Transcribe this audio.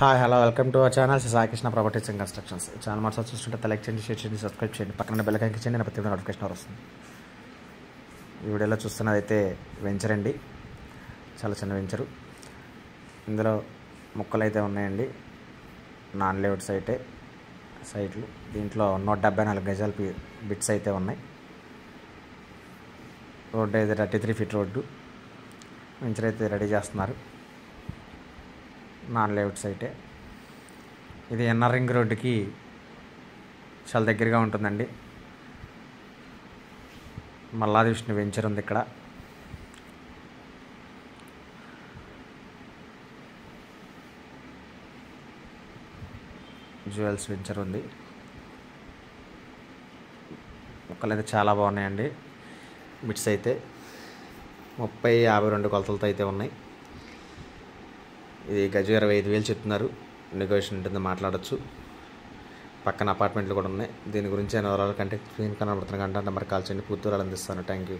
Hi hello welcome to our channel Saikrishna properties and constructions. Channel మాట చూస్తుంటే like చేయండి, share చేయండి, సబ్స్క్రైబ్ చేయండి, పక్కన బెల్ ఐకాన్ చేయండి, నేను ప్రతి నోటిఫికేషన్ వస్తుంది. ఈ వీడియోలో చూస్తున్నదైతే వెంచర్ అండి, చాలా చిన్న వెంచరు. ఇందులో మొక్కలు అయితే ఉన్నాయండి, నాన్ లేఅవుట్ సైట్లు. దీంట్లో 174 గజాల బిట్స్ అయితే ఉన్నాయి. రోడ్డు అయితే 33 ఫీట్ రోడ్డు. వెంచర్ అయితే రెడీ చేస్తున్నారు. నాన్ లేఅవుట్ సైటే ఇది. ఎన్ఆర్ రింగ్ రోడ్డుకి చాలా దగ్గరగా ఉంటుందండి. మల్లాది విష్ణు వెంచర్ ఉంది ఇక్కడ. జ్యువెల్స్ వెంచర్ ఉంది. మొక్కలు అయితే చాలా బాగున్నాయండి. బిట్స్ అయితే 30-52 కొలతలతో అయితే ఉన్నాయి. ఇది గజం 25,000 చెప్తున్నారు. నెగోషియేషన్ ఉంటుంది, మాట్లాడచ్చు. పక్కన అపార్ట్మెంట్లు కూడా ఉన్నాయి. దీని గురించి వివరాల కంటే స్క్రీన్ కనబడుతున్న గంట నెంబర్ కాల్ చేయండి, పూర్తి వివరాలు అందిస్తాను. Thank you.